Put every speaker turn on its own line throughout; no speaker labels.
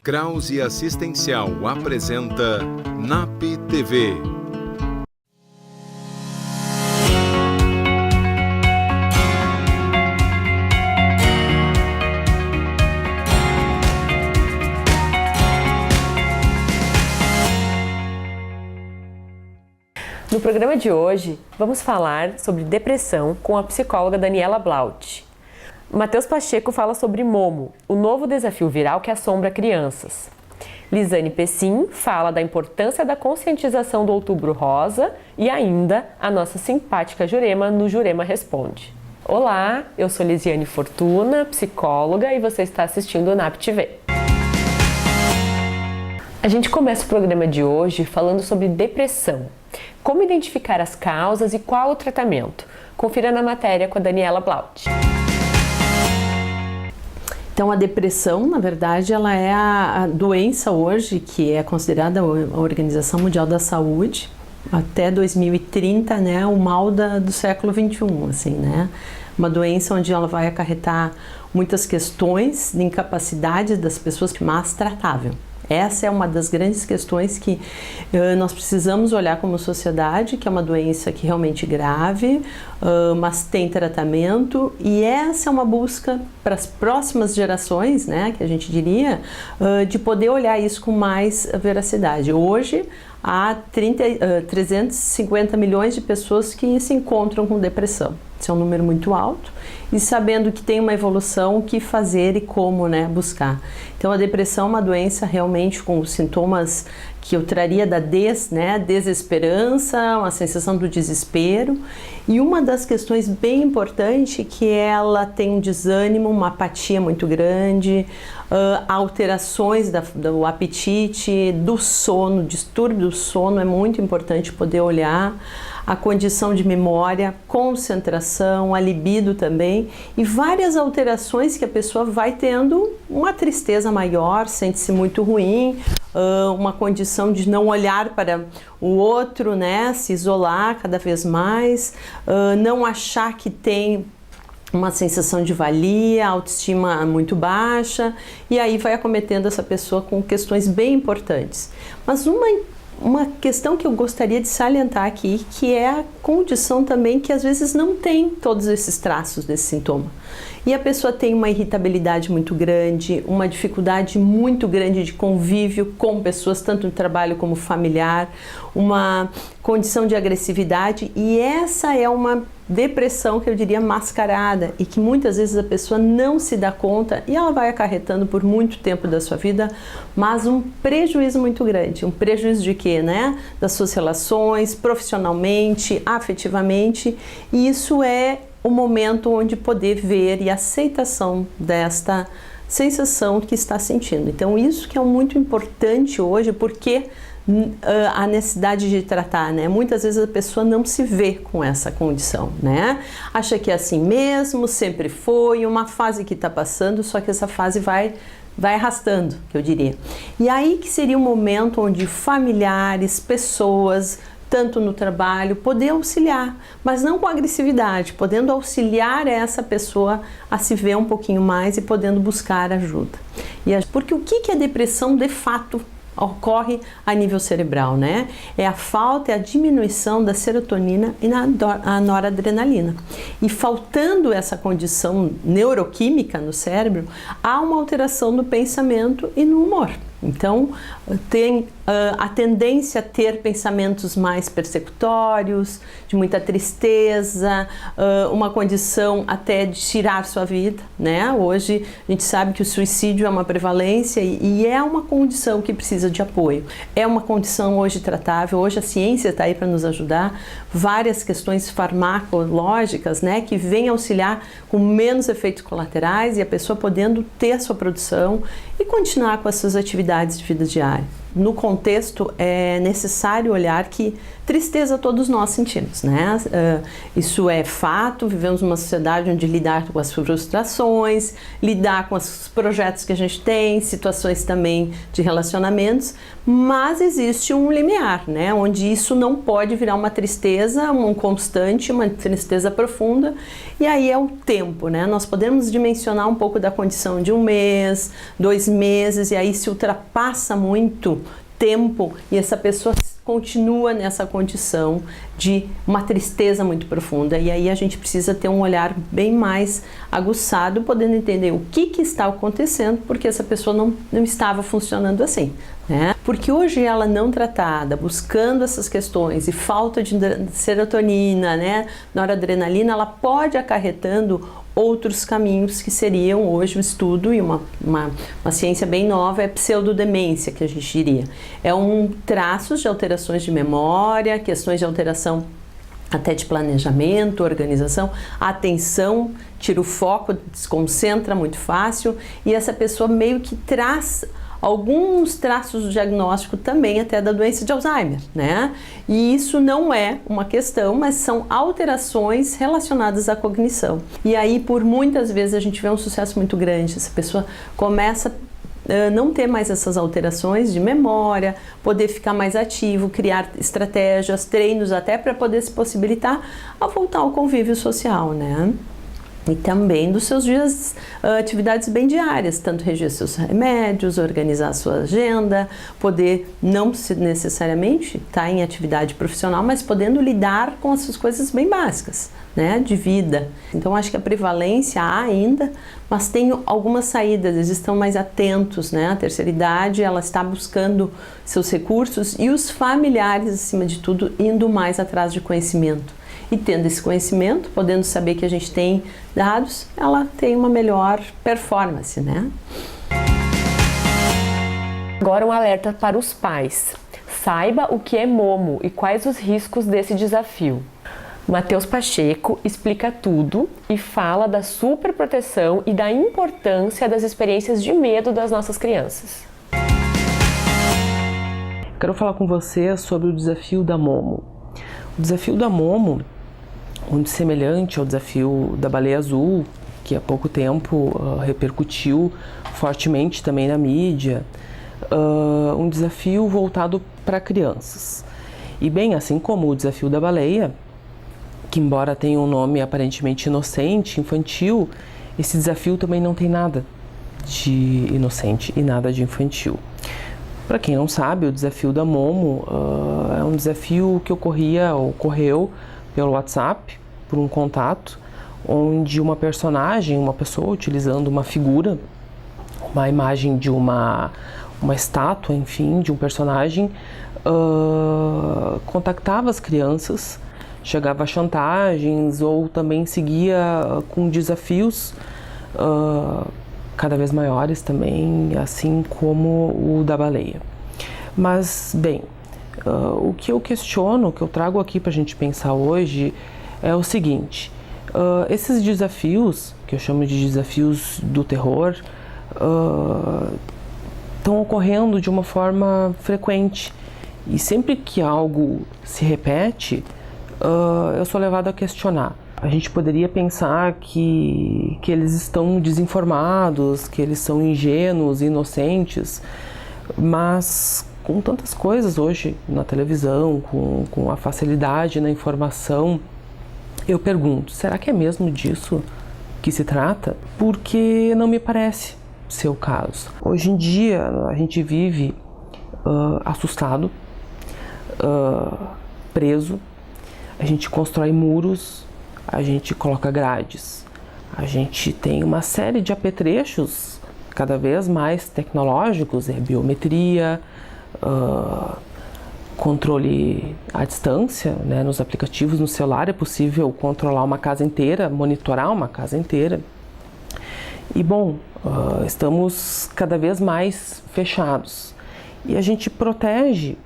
Krause Assistencial apresenta NAP TV.
No programa de hoje, vamos falar sobre depressão com a psicóloga Daniela Blaut. Matheus Pacheco fala sobre Momo, o novo desafio viral que assombra crianças. Lisane Pessim fala da importância da conscientização do Outubro Rosa e ainda a nossa simpática Jurema no Jurema Responde. Olá, eu sou Lisiane Fortuna, psicóloga, e você está assistindo o NAP TV. A gente começa o programa de hoje falando sobre depressão. Como identificar as causas e qual o tratamento? Confira na matéria com a Daniela Blaut.
Então, a depressão, na verdade, ela é a doença hoje que é considerada a Organização Mundial da Saúde, até 2030, né, o mal do século XXI, assim, né? Uma doença onde ela vai acarretar muitas questões de incapacidade das pessoas, mas tratável. Essa é uma das grandes questões que nós precisamos olhar como sociedade, que é uma doença que realmente grave, mas tem tratamento, e essa é uma busca para as próximas gerações, né, que a gente diria, de poder olhar isso com mais veracidade. Hoje, há 350 milhões de pessoas que se encontram com depressão. Isso é um número muito alto, e sabendo que tem uma evolução, o que fazer e como, né, buscar. Então, a depressão é uma doença realmente com sintomas que eu traria da desesperança, uma sensação do desespero, e uma das questões bem importantes é que ela tem um desânimo, uma apatia muito grande, alterações do apetite, do sono, distúrbio do sono, é muito importante poder olhar, a condição de memória, concentração, a libido também, e várias alterações que a pessoa vai tendo, uma tristeza maior, sente-se muito ruim, uma condição de não olhar para o outro, né, se isolar cada vez mais, não achar que tem uma sensação de valia, autoestima muito baixa, e aí vai acometendo essa pessoa com questões bem importantes. Mas uma questão que eu gostaria de salientar aqui, que é a condição também que às vezes não tem todos esses traços desse sintoma. E a pessoa tem uma irritabilidade muito grande, uma dificuldade muito grande de convívio com pessoas, tanto no trabalho como familiar, uma condição de agressividade, e essa é uma depressão que eu diria mascarada e que muitas vezes a pessoa não se dá conta e ela vai acarretando por muito tempo da sua vida, mas um prejuízo muito grande. Um prejuízo de quê, né? Das suas relações, profissionalmente, afetivamente, e isso é o momento onde poder ver e aceitação desta sensação que está sentindo. Então isso que é muito importante hoje, porque a necessidade de tratar, né? Muitas vezes a pessoa não se vê com essa condição, né? Acha que é assim mesmo, sempre foi, uma fase que está passando, só que essa fase vai arrastando, que eu diria. E aí que seria um momento onde familiares, pessoas, tanto no trabalho, poder auxiliar, mas não com agressividade, podendo auxiliar essa pessoa a se ver um pouquinho mais e podendo buscar ajuda. Porque o que é depressão de fato ocorre a nível cerebral, né? É a falta, é a diminuição da serotonina e a noradrenalina. E faltando essa condição neuroquímica no cérebro, há uma alteração no pensamento e no humor. Então, tem a tendência a ter pensamentos mais persecutórios, de muita tristeza, uma condição até de tirar sua vida, né? Hoje a gente sabe que o suicídio é uma prevalência e é uma condição que precisa de apoio. É uma condição hoje tratável, hoje a ciência está aí para nos ajudar, várias questões farmacológicas, né, que vêm auxiliar com menos efeitos colaterais e a pessoa podendo ter a sua produção e continuar com as suas atividades de vida diária. no contexto, é necessário olhar que tristeza todos nós sentimos, né? Isso é fato, vivemos numa sociedade onde lidar com as frustrações, lidar com os projetos que a gente tem, situações também de relacionamentos, mas existe um limiar, né? Onde isso não pode virar uma tristeza, um constante, uma tristeza profunda, e aí é o tempo, né? Nós podemos dimensionar um pouco da condição de 1 mês, 2 meses, e aí se ultrapassa muito tempo e essa pessoa continua nessa condição de uma tristeza muito profunda, e aí a gente precisa ter um olhar bem mais aguçado, podendo entender o que está acontecendo, porque essa pessoa não estava funcionando assim, né? Porque hoje ela não tratada, buscando essas questões e falta de serotonina, né, noradrenalina, ela pode acarretando outros caminhos que seriam hoje o estudo, e uma ciência bem nova é pseudodemência, que a gente diria. É traços de alterações de memória, questões de alteração até de planejamento, organização, atenção, tira o foco, desconcentra muito fácil, e essa pessoa meio que traz alguns traços do diagnóstico também até da doença de Alzheimer, né? E isso não é uma questão, mas são alterações relacionadas à cognição. E aí, por muitas vezes, a gente vê um sucesso muito grande. Essa pessoa começa a não ter mais essas alterações de memória, poder ficar mais ativo, criar estratégias, treinos até para poder se possibilitar a voltar ao convívio social, né? E também dos seus dias, atividades bem diárias, tanto reger seus remédios, organizar a sua agenda, poder não necessariamente estar em atividade profissional, mas podendo lidar com essas coisas bem básicas, né, de vida. Então acho que a prevalência há ainda, mas tem algumas saídas, eles estão mais atentos, né? A terceira idade, ela está buscando seus recursos, e os familiares, acima de tudo, indo mais atrás de conhecimento. E tendo esse conhecimento, podendo saber que a gente tem dados, ela tem uma melhor performance, né?
Agora um alerta para os pais. Saiba o que é Momo e quais os riscos desse desafio. Matheus Pacheco explica tudo e fala da superproteção e da importância das experiências de medo das nossas crianças.
Quero falar com você sobre o desafio da Momo. O desafio da Momo, muito semelhante ao desafio da baleia azul, que há pouco tempo repercutiu fortemente também na mídia, um desafio voltado para crianças. E bem, assim como o desafio da baleia, que embora tenha um nome aparentemente inocente, infantil, esse desafio também não tem nada de inocente e nada de infantil. Para quem não sabe, o desafio da Momo é um desafio que ocorreu pelo WhatsApp, por um contato, onde uma personagem, uma pessoa utilizando uma figura, uma imagem de uma estátua, enfim, de um personagem, contactava as crianças, chegava a chantagens ou também seguia com desafios cada vez maiores também, assim como o da baleia. Mas, bem, o que eu questiono, o que eu trago aqui para a gente pensar hoje é o seguinte: esses desafios, que eu chamo de desafios do terror, estão ocorrendo de uma forma frequente, e sempre que algo se repete, eu sou levado a questionar. A gente poderia pensar que eles estão desinformados, que eles são ingênuos, inocentes, mas com tantas coisas hoje na televisão, com a facilidade na informação, eu pergunto, será que é mesmo disso que se trata? Porque não me parece ser o caso. Hoje em dia a gente vive assustado, preso, a gente constrói muros, a gente coloca grades, a gente tem uma série de apetrechos cada vez mais tecnológicos, biometria, controle à distância, né? Nos aplicativos no celular é possível controlar uma casa inteira, monitorar uma casa inteira. E bom, estamos cada vez mais fechados e a gente protege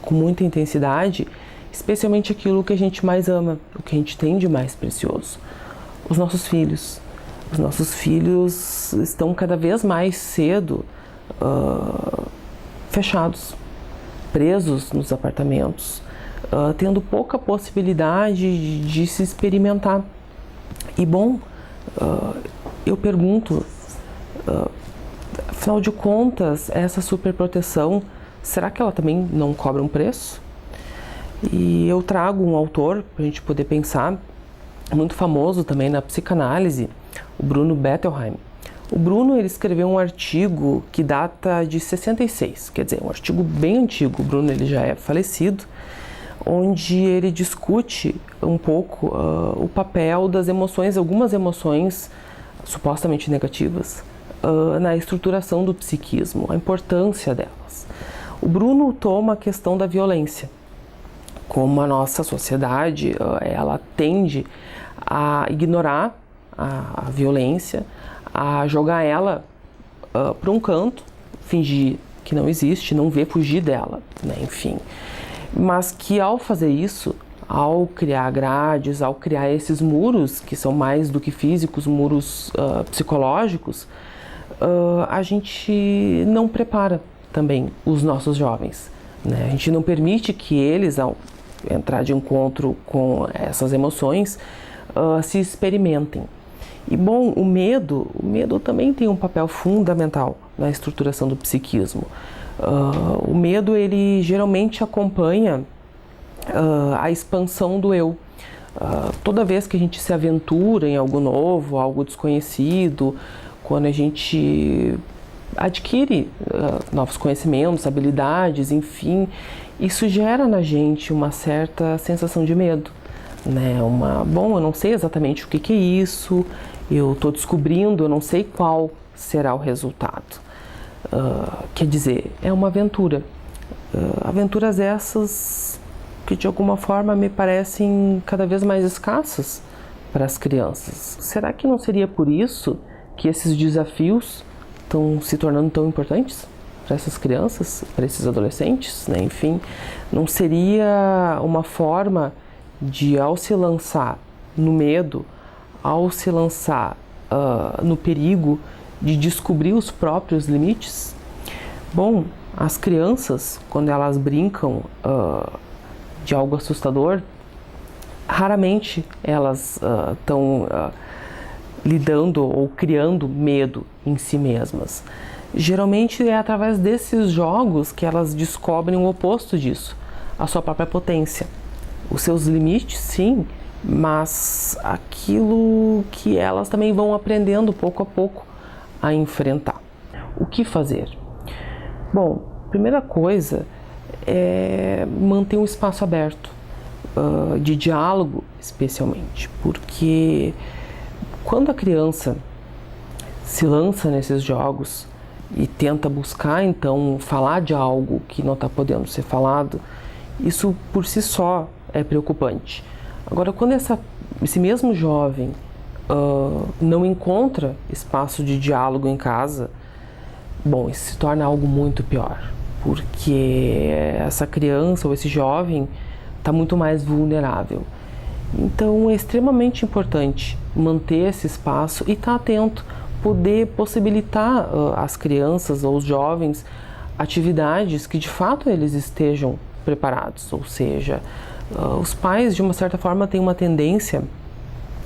com muita intensidade, especialmente aquilo que a gente mais ama, o que a gente tem de mais precioso, os nossos filhos. Os nossos filhos estão cada vez mais cedo fechados, presos nos apartamentos, tendo pouca possibilidade de se experimentar. E bom, eu pergunto, afinal de contas, essa superproteção, será que ela também não cobra um preço? E eu trago um autor para a gente poder pensar, muito famoso também na psicanálise, o Bruno Bettelheim. O Bruno, ele escreveu um artigo que data de 66, quer dizer, um artigo bem antigo. O Bruno, ele já é falecido, onde ele discute um pouco o papel das emoções, algumas emoções supostamente negativas, na estruturação do psiquismo, a importância delas. O Bruno toma a questão da violência. Como a nossa sociedade, ela tende a ignorar a violência, a jogar ela para um canto, fingir que não existe, não ver, fugir dela, né? Enfim. Mas que ao fazer isso, ao criar grades, ao criar esses muros, que são mais do que físicos, muros psicológicos, a gente não prepara também os nossos jovens, né? A gente não permite que eles, ao entrar de encontro com essas emoções, se experimentem. E bom, o medo também tem um papel fundamental na estruturação do psiquismo. O medo, ele geralmente acompanha a expansão do eu. Toda vez que a gente se aventura em algo novo, algo desconhecido, quando a gente adquire novos conhecimentos, habilidades, enfim, isso gera na gente uma certa sensação de medo, né? Bom, eu não sei exatamente o que é isso, eu estou descobrindo, eu não sei qual será o resultado. Quer dizer, é uma aventura. Aventuras essas que de alguma forma me parecem cada vez mais escassas para as crianças. Será que não seria por isso que esses desafios estão se tornando tão importantes para essas crianças, para esses adolescentes, né? Enfim, não seria uma forma de, ao se lançar no medo, ao se lançar no perigo, de descobrir os próprios limites? Bom, as crianças, quando elas brincam de algo assustador, raramente elas estão lidando ou criando medo em si mesmas. Geralmente é através desses jogos que elas descobrem o oposto disso, a sua própria potência. Os seus limites, sim, mas aquilo que elas também vão aprendendo pouco a pouco a enfrentar. O que fazer? Bom, primeira coisa é manter um espaço aberto, de diálogo especialmente, porque quando a criança se lança nesses jogos e tenta buscar, então, falar de algo que não está podendo ser falado, isso por si só é preocupante. Agora, quando esse mesmo jovem não encontra espaço de diálogo em casa, bom, isso se torna algo muito pior, porque essa criança ou esse jovem está muito mais vulnerável. Então, é extremamente importante manter esse espaço e estar atento, poder possibilitar às crianças ou aos jovens atividades que de fato eles estejam preparados, ou seja, os pais de uma certa forma têm uma tendência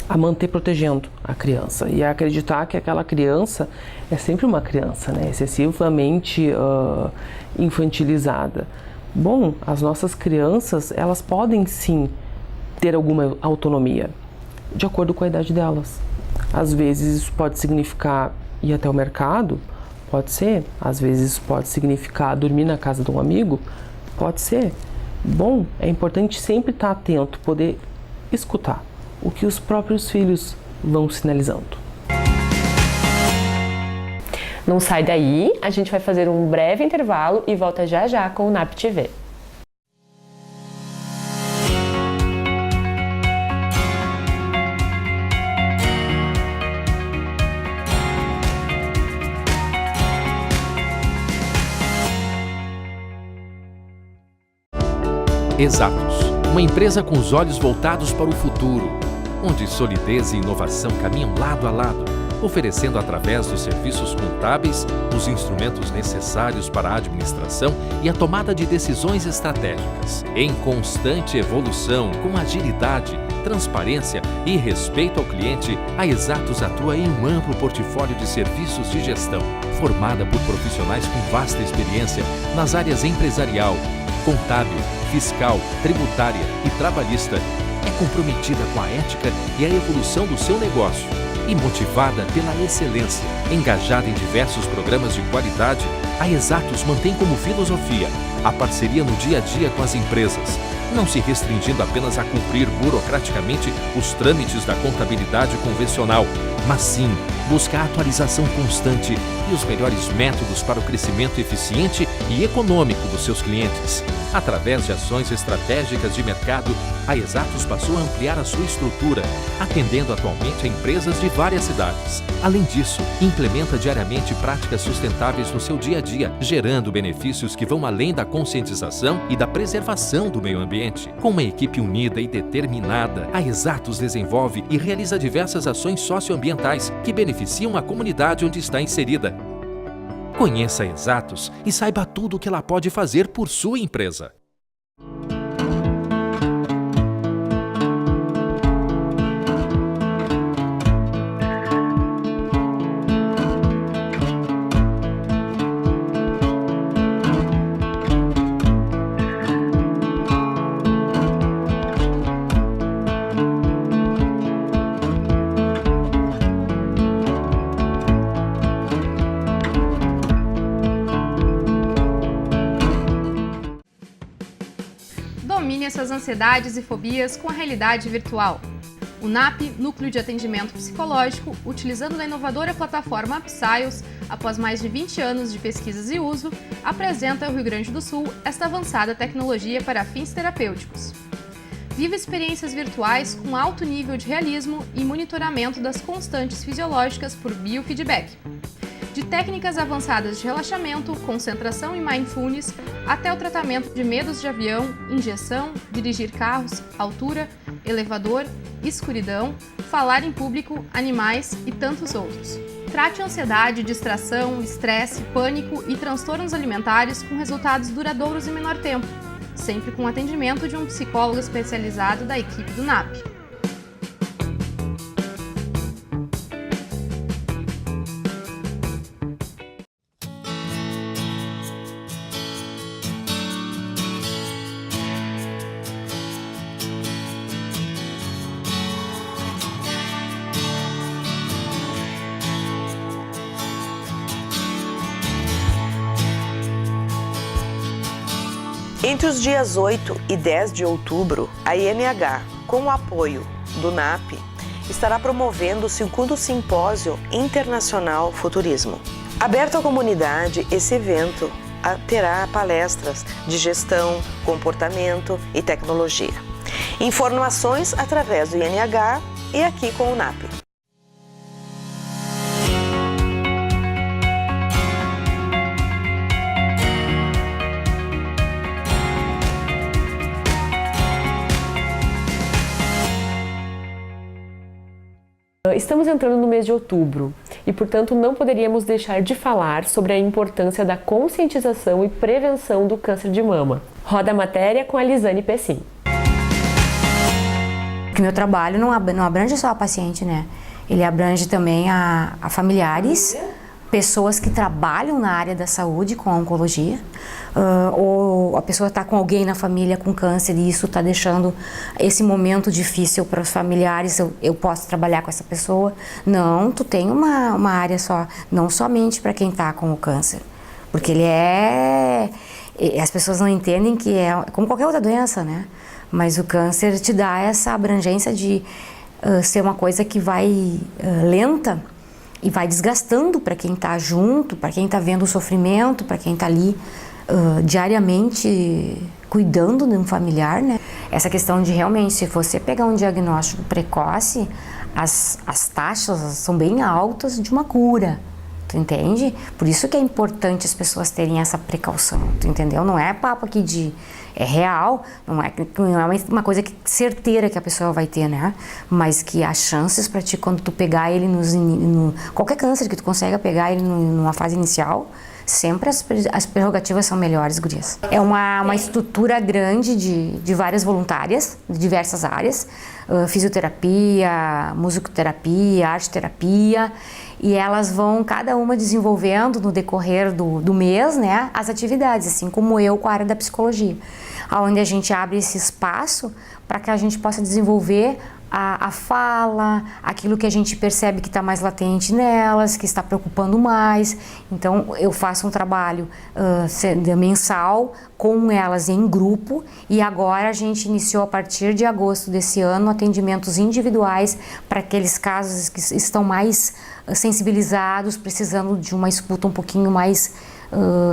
a manter protegendo a criança e a acreditar que aquela criança é sempre uma criança, né? Excessivamente infantilizada. Bom, as nossas crianças, elas podem sim ter alguma autonomia, de acordo com a idade delas. Às vezes isso pode significar ir até o mercado, pode ser. Às vezes isso pode significar dormir na casa de um amigo, pode ser. Bom, é importante sempre estar atento, poder escutar o que os próprios filhos vão sinalizando.
Não sai daí, a gente vai fazer um breve intervalo e volta já já com o NAP TV.
Exatos, uma empresa com os olhos voltados para o futuro, onde solidez e inovação caminham lado a lado. oferecendo através dos serviços contábeis os instrumentos necessários para a administração e a tomada de decisões estratégicas. Em constante evolução, com agilidade, transparência e respeito ao cliente, a Exatos atua em um amplo portfólio de serviços de gestão, formada por profissionais com vasta experiência nas áreas empresarial, contábil, fiscal, tributária e trabalhista. É comprometida com a ética e a evolução do seu negócio e motivada pela excelência. Engajada em diversos programas de qualidade, a Exatos mantém como filosofia a parceria no dia a dia com as empresas, não se restringindo apenas a cumprir burocraticamente os trâmites da contabilidade convencional, mas sim busca a atualização constante e os melhores métodos para o crescimento eficiente e econômico dos seus clientes. Através de ações estratégicas de mercado, a Exatos passou a ampliar a sua estrutura, atendendo atualmente a empresas de várias cidades. Além disso, implementa diariamente práticas sustentáveis no seu dia a dia, gerando benefícios que vão além da conscientização e da preservação do meio ambiente. Com uma equipe unida e determinada, a Exatos desenvolve e realiza diversas ações socioambientais que beneficiam a comunidade onde está inserida. Conheça a Exatos e saiba tudo o que ela pode fazer por sua empresa.
Domine essas ansiedades e fobias com a realidade virtual. O NAP, Núcleo de Atendimento Psicológico, utilizando a inovadora plataforma Psyos, após mais de 20 anos de pesquisas e uso, apresenta ao Rio Grande do Sul esta avançada tecnologia para fins terapêuticos. Viva experiências virtuais com alto nível de realismo e monitoramento das constantes fisiológicas por biofeedback. De técnicas avançadas de relaxamento, concentração e mindfulness, até o tratamento de medos de avião, injeção, dirigir carros, altura, elevador, escuridão, falar em público, animais e tantos outros. Trate ansiedade, distração, estresse, pânico e transtornos alimentares com resultados duradouros em menor tempo, sempre com atendimento de um psicólogo especializado da equipe do NAP.
Entre os dias 8 e 10 de outubro, a INH, com o apoio do NAP, estará promovendo o 2º Simpósio Internacional Futurismo. Aberto à comunidade, esse evento terá palestras de gestão, comportamento e tecnologia. Informações através do INH e aqui com o NAP.
Estamos entrando no mês de outubro e, portanto, não poderíamos deixar de falar sobre a importância da conscientização e prevenção do câncer de mama. Roda a matéria com a Lisane Pessim.
Porque meu trabalho não abrange só a paciente, né? Ele abrange também a familiares, pessoas que trabalham na área da saúde com a oncologia, ou a pessoa está com alguém na família com câncer e isso está deixando esse momento difícil para os familiares, eu posso trabalhar com essa pessoa. Não, tu tem uma área só, não somente para quem está com o câncer, porque as pessoas não entendem que é como qualquer outra doença, né? Mas o câncer te dá essa abrangência de ser uma coisa que vai lenta e vai desgastando para quem está junto, para quem está vendo o sofrimento, para quem está ali diariamente cuidando de um familiar, né? Essa questão de realmente, se você pegar um diagnóstico precoce, as taxas são bem altas de uma cura, Tu entende? Por isso que é importante as pessoas terem essa precaução, tu entendeu? Não é papo aqui de... É real, não é uma coisa certeira que a pessoa vai ter, né? Mas que as chances para ti, quando tu pegar ele qualquer câncer que tu consiga pegar ele numa fase inicial, sempre as prerrogativas são melhores, gurias. É uma estrutura grande de várias voluntárias, de diversas áreas, fisioterapia, musicoterapia, arte-terapia, e elas vão cada uma desenvolvendo no decorrer do mês, né, as atividades, assim como eu com a área da psicologia, onde a gente abre esse espaço para que a gente possa desenvolver a fala, aquilo que a gente percebe que está mais latente nelas, que está preocupando mais. Então eu faço um trabalho mensal com elas em grupo, e agora a gente iniciou a partir de agosto desse ano atendimentos individuais para aqueles casos que estão mais sensibilizados, precisando de uma escuta um pouquinho mais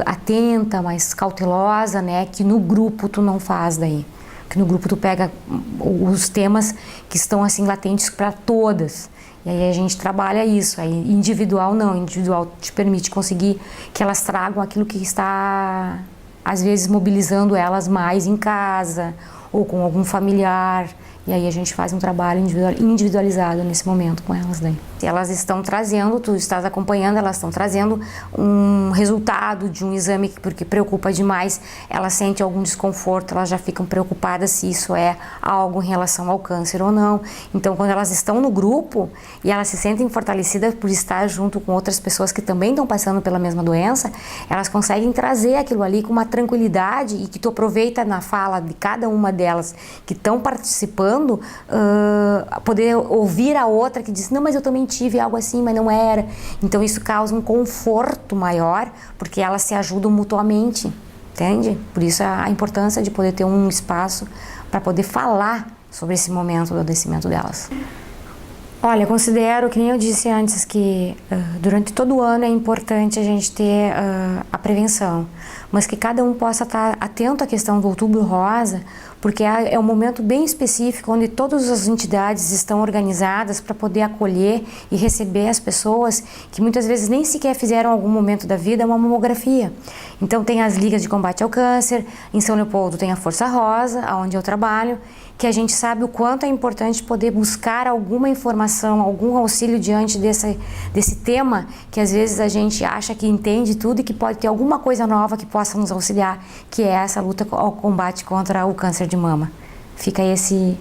atenta, mais cautelosa, né? Que no grupo tu não faz daí. Que no grupo tu pega os temas que estão assim latentes para todas. E aí a gente trabalha isso. Aí individual não, individual te permite conseguir que elas tragam aquilo que está às vezes mobilizando elas mais em casa ou com algum familiar. E aí a gente faz um trabalho individualizado nesse momento com elas daí. Elas estão trazendo, tu estás acompanhando, elas estão trazendo um resultado de um exame porque preocupa demais, elas sentem algum desconforto, elas já ficam preocupadas se isso é algo em relação ao câncer ou não. Então, quando elas estão no grupo e elas se sentem fortalecidas por estar junto com outras pessoas que também estão passando pela mesma doença, elas conseguem trazer aquilo ali com uma tranquilidade, e que tu aproveita na fala de cada uma delas que estão participando, poder ouvir a outra que diz, não, mas eu também tive algo assim, mas não era. Então isso causa um conforto maior, porque elas se ajudam mutuamente, entende? Por isso a importância de poder ter um espaço para poder falar sobre esse momento do adoecimento delas. Olha, eu considero, que nem eu disse antes, que durante todo o ano é importante a gente ter a prevenção, mas que cada um possa estar atento à questão do Outubro Rosa, porque é um momento bem específico onde todas as entidades estão organizadas para poder acolher e receber as pessoas que muitas vezes nem sequer fizeram em algum momento da vida uma mamografia. Então tem as ligas de combate ao câncer, em São Leopoldo tem a Força Rosa, onde eu trabalho, que a gente sabe o quanto é importante poder buscar alguma informação, algum auxílio diante desse tema, que às vezes a gente acha que entende tudo e que pode ter alguma coisa nova que possa nos auxiliar, que é essa luta ao combate contra o câncer de mama. Fica esse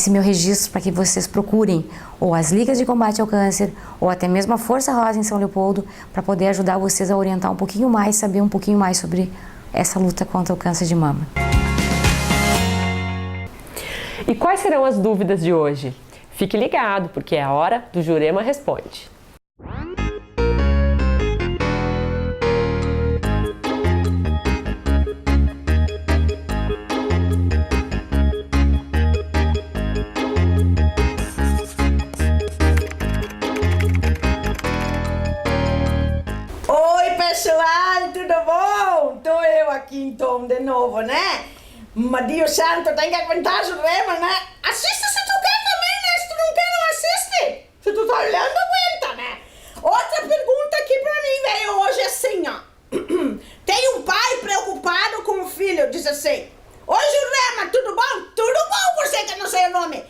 meu registro para que vocês procurem ou as ligas de combate ao câncer ou até mesmo a Força Rosa em São Leopoldo, para poder ajudar vocês a orientar um pouquinho mais, saber um pouquinho mais sobre essa luta contra o câncer de mama.
E quais serão as dúvidas de hoje? Fique ligado, porque é a hora do Jurema Responde.
Oi, pessoal, tudo bom? Tô eu aqui então de novo, né? Mas Deus santo, tem que aguentar o Jurema, né? Assiste se tu quer também, né? Se tu não quer, não assiste. Se tu tá olhando, aguenta, né? Outra pergunta aqui pra mim veio hoje assim, ó. Tem um pai preocupado com o filho, diz assim: oi, Jurema, tudo bom? Tudo bom, você que não sei o nome.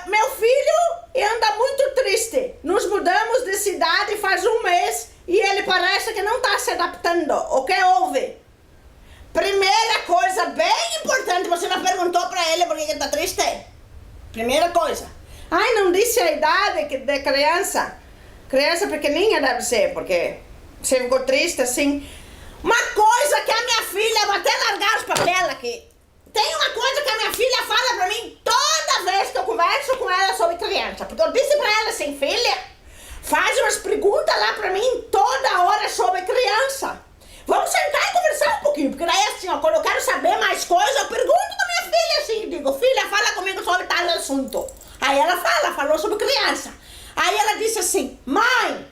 Meu filho anda muito triste. Nos mudamos de cidade faz um mês e ele parece que não tá se adaptando. O que houve? Primeira coisa bem importante, você já perguntou pra ele por que ele tá triste? Primeira coisa. Ai, não disse a idade de criança. Criança pequenininha deve ser, porque você ficou triste assim. Uma coisa que a minha filha, vou até largar os papéis aqui. Tem uma coisa que a minha filha fala pra mim toda vez que eu converso com ela sobre criança. Porque eu disse pra ela assim, filha, faz umas perguntas lá pra mim toda hora sobre criança. Vamos sentar e conversar um pouquinho, porque daí assim, ó, quando eu quero saber mais coisas, eu pergunto da minha filha assim, digo, filha, fala comigo sobre tal assunto. Aí ela falou sobre criança. Aí ela disse assim, mãe,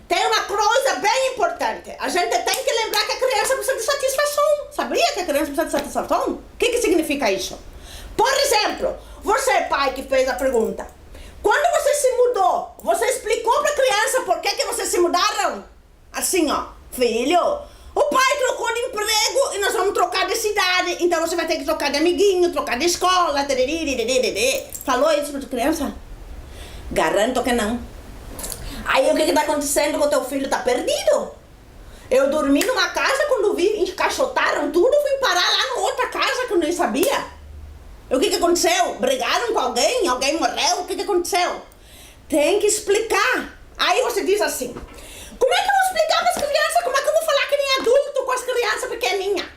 tem uma coisa bem importante, a gente tem que lembrar que a criança precisa de satisfação. Sabia que a criança precisa de satisfação? O que significa isso? Por exemplo, você pai que fez a pergunta, Quando você se mudou, você explicou pra criança por que vocês se mudaram? Assim, ó, filho, o pai trocou de emprego e nós vamos trocar de cidade, então você vai ter que trocar de amiguinho, trocar de escola, falou isso pra tua criança? Garanto que não. Aí o que tá acontecendo com o teu filho? Tá perdido. Eu dormi numa casa, quando vi, encaixotaram tudo, fui parar lá na outra casa que eu nem sabia. E o que aconteceu? Brigaram com alguém? Alguém morreu? O que aconteceu? Tem que explicar. Aí você diz assim, como é que eu vou explicar para as crianças? Como é que eu vou falar que nem adulto com as crianças pequenininhas?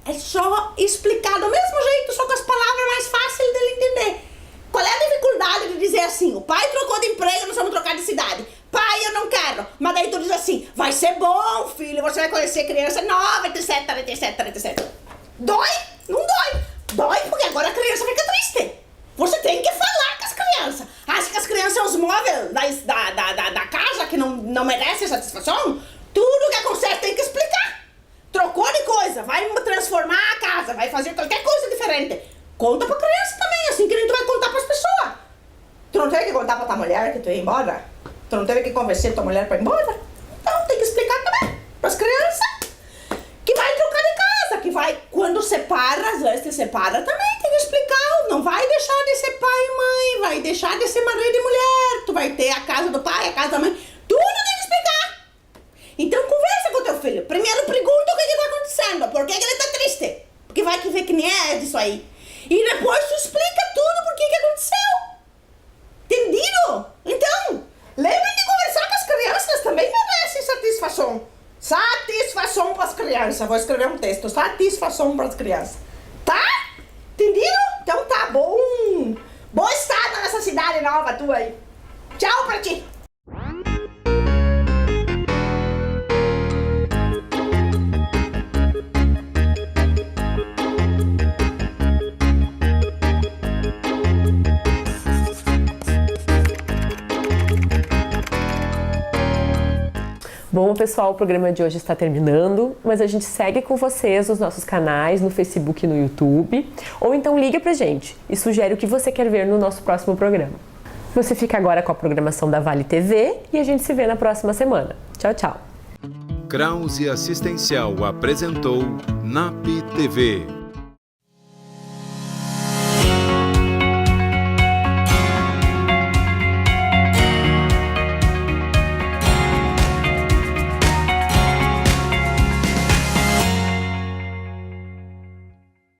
É só explicar do mesmo jeito, só com as palavras mais fáceis dele entender. Qual é a dificuldade de dizer assim, o pai trocou de emprego, nós vamos trocar de cidade. Pai, eu não quero. Mas daí tu diz assim, vai ser bom, filho, você vai conhecer criança nova, etc. Dói? Não dói. Dói porque agora a criança fica triste. Você tem que falar com as crianças. Acha que as crianças são os móveis da casa que não merecem satisfação? Tudo que acontece tem que explicar. Trocou de coisa, vai transformar a casa, vai fazer qualquer coisa diferente. Conta pra criança também, assim que nem tu vai contar pras pessoas. Tu não teve que contar pra tua mulher que tu ia embora? Tu não teve que convencer tua mulher pra ir embora? Então tem que explicar também pras crianças que vai trocar de casa, que vai, quando separa, às vezes te separa também, tem que explicar, não vai deixar de ser pai e mãe, vai deixar de ser marido e mulher, tu vai ter a casa do pai, a casa da mãe, tudo tem que explicar. Então conversa com teu filho, primeiro pergunta o que tá acontecendo, por que ele tá triste, porque vai que ver que nem é disso aí, e depois tu explica tudo por que aconteceu, entendido? Então, lembre de conversar com as crianças, também merecem satisfação. Satisfação para as crianças. Vou escrever um texto. Satisfação para as crianças. Tá? Entendido? Então tá bom. Boa estada nessa cidade nova tua aí. Tchau pra ti.
Bom, pessoal, o programa de hoje está terminando, mas a gente segue com vocês nos nossos canais, no Facebook e no YouTube, ou então liga pra gente e sugere o que você quer ver no nosso próximo programa. Você fica agora com a programação da Vale TV e a gente se vê na próxima semana. Tchau, tchau!
Krause Assistencial apresentou NAP TV.